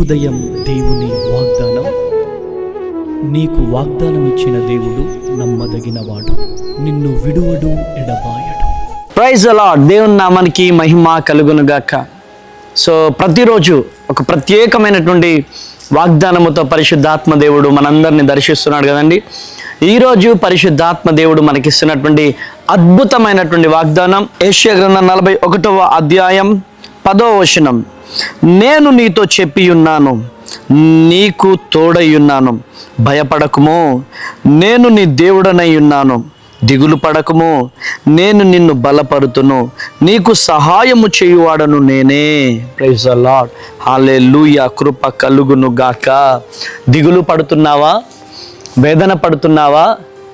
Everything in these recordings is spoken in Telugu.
ఉదయం దేవుని వాగ్దానం. నీకు వాగ్దానం ఇచ్చిన దేవుడు నమ్మదగినవాడు, నిన్ను విడువడు, ఎడబాయడు. Praise the lord. దేవుని నామానికి మహిమ కలుగునుగాక. సో ప్రతిరోజు ఒక ప్రత్యేకమైనటువంటి వాగ్దానముతో పరిశుద్ధాత్మ దేవుడు మనందరినీ దర్శిస్తున్నాడు కదండి. ఈరోజు పరిశుద్ధాత్మ దేవుడు మనకిస్తున్నటువంటి అద్భుతమైనటువంటి వాగ్దానం యెషయా గ్రంథం 41వ అధ్యాయం 10వ వచనం. నేను నీతో చెప్పి ఉన్నాను, నీకు తోడై ఉన్నాను, భయపడకుము, నేను నీ దేవుడనై ఉన్నాను, దిగులు పడకుము, నేను నిన్ను బలపరుతును, నీకు సహాయము చేయువాడను నేనే. Praise the lord. హల్లెలూయా. కృప కలుగును గాక. దిగులు పడుతున్నావా? వేదన పడుతున్నావా?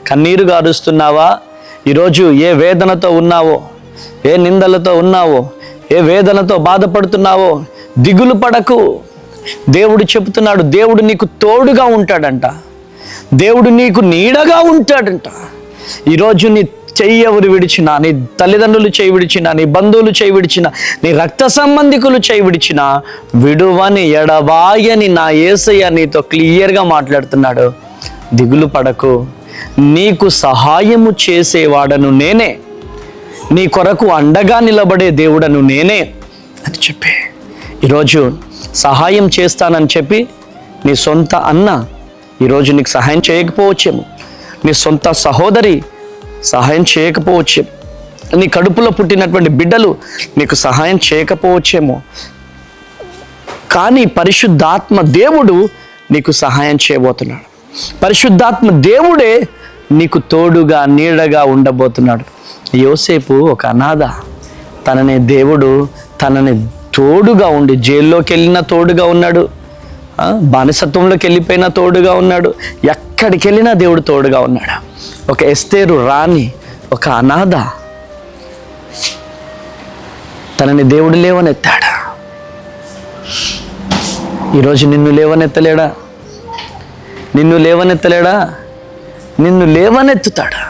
కన్నీరు గారుస్తున్నావా? ఈరోజు ఏ వేదనతో ఉన్నావో, ఏ నిందలతో ఉన్నావో, ఏ వేదనతో బాధపడుతున్నావో, దిగులు పడకు. దేవుడు చెబుతున్నాడు, దేవుడు నీకు తోడుగా ఉంటాడంట, దేవుడు నీకు నీడగా ఉంటాడంట. ఈరోజు నీ చెయ్యి ఎవరు విడిచినా, నీ తల్లిదండ్రులు చేయి విడిచినా, నీ బంధువులు చేయి విడిచినా, నీ రక్త సంబంధికులు చేయి విడిచినా, విడువని ఎడబాయని నా యేసయ్య నీతో క్లియర్గా మాట్లాడుతున్నాడు. దిగులు పడకు, నీకు సహాయము చేసేవాడను నేనే, నీ కొరకు అండగా నిలబడే దేవుడను నేనే అని చెప్పి, ఈరోజు సహాయం చేస్తానని చెప్పి నీ సొంత అన్న ఈరోజు నీకు సహాయం చేయకపోవచ్చేమో, నీ సొంత సహోదరి సహాయం చేయకపోవచ్చేమో, నీ కడుపులో పుట్టినటువంటి బిడ్డలు నీకు సహాయం చేయకపోవచ్చేమో, కానీ పరిశుద్ధాత్మ దేవుడు నీకు సహాయం చేయబోతున్నాడు. పరిశుద్ధాత్మ దేవుడే నీకు తోడుగా నీడగా ఉండబోతున్నాడు. యోసేపు ఒక అనాథ, తనని దేవుడు తనని తోడుగా ఉండి, జైల్లోకి వెళ్ళినా తోడుగా ఉన్నాడు, బానిసత్వంలోకి వెళ్ళిపోయినా తోడుగా ఉన్నాడు, ఎక్కడికి వెళ్ళినా దేవుడు తోడుగా ఉన్నాడు. ఒక ఎస్తేరు రాణి, ఒక అనాథ, తనని దేవుడు లేవనెత్తాడు. ఈరోజు నిన్ను లేవనెత్తలేడా? నిన్ను లేవనెత్తలేడా? నిన్ను లేవనెత్తుతాడు,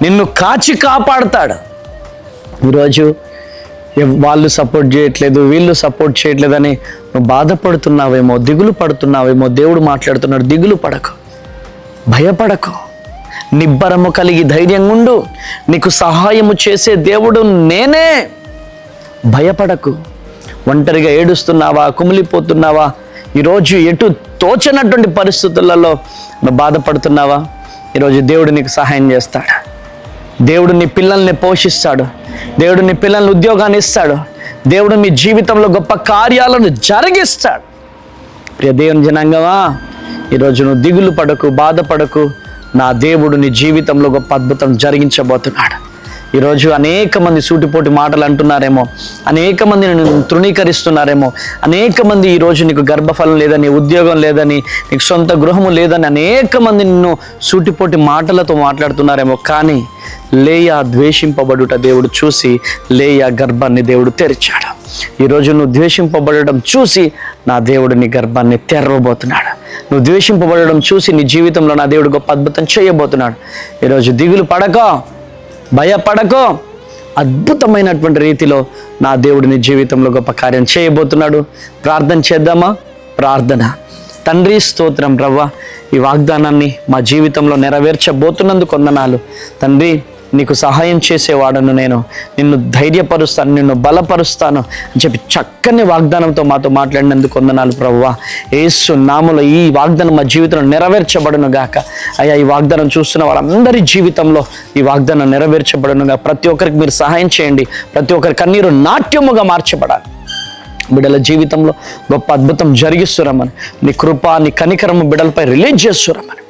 నిన్ను కాచి కాపాడుతాడు. ఈరోజు వాళ్ళు సపోర్ట్ చేయట్లేదు, వీళ్ళు సపోర్ట్ చేయట్లేదని నువ్వు బాధపడుతున్నావేమో, దిగులు పడుతున్నావేమో, దేవుడు మాట్లాడుతున్నాడు, దిగులు పడకు, భయపడకు, నిబ్బరము కలిగి ధైర్యంగా ఉండు, నీకు సహాయము చేసే దేవుడు నేనే. భయపడకు. ఒంటరిగా ఏడుస్తున్నావా, కుమిలిపోతున్నావా, ఈరోజు ఎటు తోచనటువంటి పరిస్థితులలో నువ్వు బాధపడుతున్నావా? ఈరోజు దేవుడు నీకు సహాయం చేస్తాడు. దేవుడు నీ పిల్లల్ని పోషిస్తాడు, దేవుడు నీ పిల్లల్ని ఉద్యోగాన్ని ఇస్తాడు, దేవుడు మీ జీవితంలో గొప్ప కార్యాలను జరిగిస్తాడు. ప్రియ దేవుని జనాంగమా, ఈరోజు నువ్వు దిగులు పడకు, బాధపడకు. నా దేవుడు నీ జీవితంలో గొప్ప అద్భుతం జరిగించబోతున్నాడు. ఈరోజు అనేక మంది సూటిపోటి మాటలు అంటున్నారేమో, అనేక మంది నిన్ను తృణీకరిస్తున్నారేమో, అనేక మంది ఈరోజు నీకు గర్భఫలం లేదని, ఉద్యోగం లేదని, నీకు సొంత గృహము లేదని అనేక మంది నిన్ను సూటిపోటి మాటలతో మాట్లాడుతున్నారేమో, కానీ లేయా ద్వేషింపబడుట దేవుడు చూసి లేయా గర్భాన్ని దేవుడు తెరిచాడు. ఈరోజు నువ్వు ద్వేషింపబడడం చూసి నా దేవుడు నీ గర్భాన్ని తెరవబోతున్నాడు. నువ్వు ద్వేషింపబడడం చూసి నీ జీవితంలో నా దేవుడు గొప్ప అద్భుతం చేయబోతున్నాడు. ఈరోజు దిగులు పడకో, భయపడకో. అద్భుతమైనటువంటి రీతిలో నా దేవుడు నీ జీవితంలో గొప్ప కార్యం చేయబోతున్నాడు. ప్రార్థన చేద్దామా? ప్రార్థన. తండ్రి స్తోత్రం ప్రభువా, ఈ వాగ్దానాన్ని మా జీవితంలో నెరవేర్చబోతున్నందుకు వందనాలు తండ్రి. నీకు సహాయం చేసేవాడను నేను, నిన్ను ధైర్యపరుస్తాను, నిన్ను బలపరుస్తాను అని చెప్పి చక్కని వాగ్దానంతో మాతో మాట్లాడినందుకు వందనాలు ప్రభువా. యేసు నామములో ఈ వాగ్దానం మా జీవితంలో నెరవేర్చబడును గాక. అయ్యా, ఈ వాగ్దానం చూస్తున్న వాళ్ళందరి జీవితంలో ఈ వాగ్దానం నెరవేర్చబడునుగా. ప్రతి ఒక్కరికి మీరు సహాయం చేయండి, ప్రతి ఒక్కరి కన్నీరు నాట్యముగా మార్చబడాలి. బిడ్డల జీవితంలో గొప్ప అద్భుతం జరిగిస్తురమ్మని, నీ కృప, నీ కనికరము బిడ్డలపై రిలీజ్ చేస్తురమ్మని,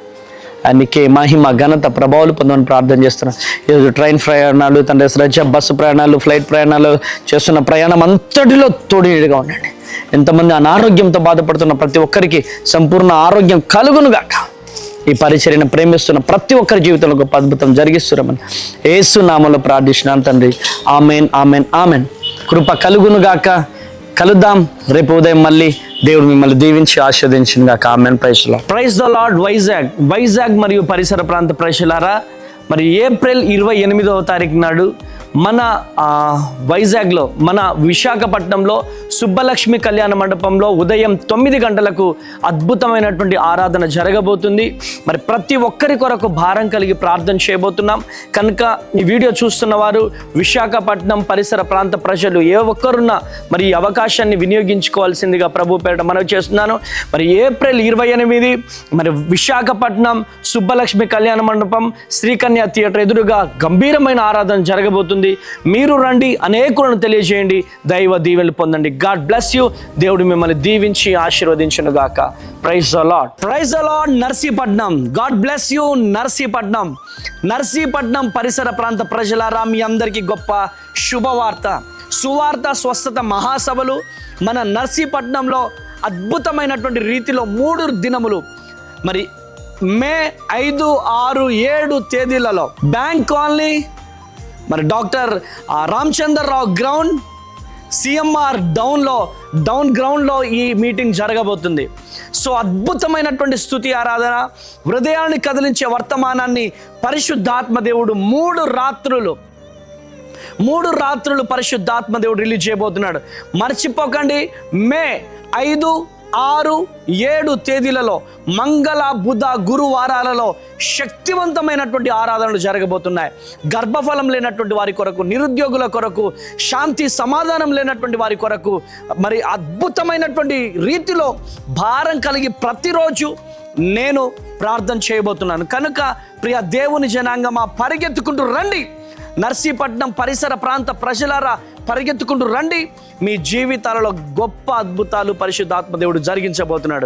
నీకే మహిమ ఘనత ప్రభావాలు పొందమని ప్రార్థన చేస్తున్నాను. ఈరోజు ట్రైన్ ప్రయాణాలు, తండ్రి రజ బస్సు ప్రయాణాలు, ఫ్లైట్ ప్రయాణాలు చేస్తున్న ప్రయాణం అంతటిలో తోడుగా ఉండండి. ఎంతమంది అనారోగ్యంతో బాధపడుతున్న ప్రతి ఒక్కరికి సంపూర్ణ ఆరోగ్యం కలుగునుగాక. ఈ పరిచర్యను ప్రేమిస్తున్న ప్రతి ఒక్కరి జీవితంలో గొప్ప అద్భుతం జరిగిస్తున్నామని యేసు నామములో ప్రార్థిస్తున్నాను తండ్రి. Amen, amen, amen. కృప కలుగునుగాక. కలుద్దాం రేపు ఉదయం మళ్ళీ. దేవుడు మిమ్మల్ని దీవించి ఆశీర్వదించిన గాక. Amen. Praise the lord. Vizag మరియు పరిసర ప్రాంత ప్రజలారా, మరి ఏప్రిల్ 28వ తారీఖు నాడు మన వైజాగ్లో, మన విశాఖపట్నంలో సుబ్బలక్ష్మి కళ్యాణ మండపంలో ఉదయం 9 గంటలకు అద్భుతమైనటువంటి ఆరాధన జరగబోతుంది. మరి ప్రతి ఒక్కరి కొరకు భారం కలిగి ప్రార్థన చేయబోతున్నాం కనుక ఈ వీడియో చూస్తున్న వారు విశాఖపట్నం పరిసర ప్రాంత ప్రజలు ఏ ఒక్కరున్నా మరి ఈ అవకాశాన్ని వినియోగించుకోవాల్సిందిగా ప్రభు పేరిట మనవి చేస్తున్నాను. మరి ఏప్రిల్ 28 మరి విశాఖపట్నం సుబ్బలక్ష్మి కళ్యాణ మండపం శ్రీకన్య థియేటర్ ఎదురుగా గంభీరమైన ఆరాధన జరగబోతుంది. మీరు రండి, అనేకులను తెలియజేయండి, దైవ దీవెనలు పొందండి. God bless you. దేవుడు మిమ్మల్ని దీవించి ఆశీర్వదించును గాక. Praise the Lord. Praise the Lord. Narsipatnam. God bless you. Narsipatnam. Narsipatnam పరిసర ప్రాంత ప్రజలారా, మీ అందరికీ గొప్ప శుభవార్త. సువార్త స్వస్థత మహాసభలు మన నర్సీపట్నంలో అద్భుతమైనటువంటి రీతిలో 3 దినములు మరి మే 5, 6, 7 తేదీలలో బ్యాంక్ కాలనీ, మరి doctor Ramachandrarao ground, CMR down గ్రౌండ్లో ఈ మీటింగ్ జరగబోతుంది. సో అద్భుతమైనటువంటి స్తుతి ఆరాధన, హృదయాన్ని కదిలించే వర్తమానాన్ని పరిశుద్ధాత్మ దేవుడు 3 రాత్రులు పరిశుద్ధాత్మ దేవుడు రిలీజ్ చేయబోతున్నాడు. మర్చిపోకండి, మే 5, 6, 7 తేదీలలో మంగళ, బుధ, గురువారాలలో శక్తివంతమైనటువంటి ఆరాధనలు జరగబోతున్నాయి. గర్భఫలం లేనటువంటి వారి కొరకు, నిరుద్యోగుల కొరకు, శాంతి సమాధానం లేనటువంటి వారి కొరకు మరి అద్భుతమైనటువంటి రీతిలో భారం కలిగి ప్రతిరోజు నేను ప్రార్థన చేయబోతున్నాను. కనుక ప్రియ దేవుని జనాంగమా, పరిగెత్తుకుంటూ రండి. నర్సీపట్నం పరిసర ప్రాంత ప్రజలారా, పరిగెత్తుకుంటూ రండి. మీ జీవితాలలో గొప్ప అద్భుతాలు పరిశుద్ధాత్మ దేవుడు జరిగించబోతున్నాడు.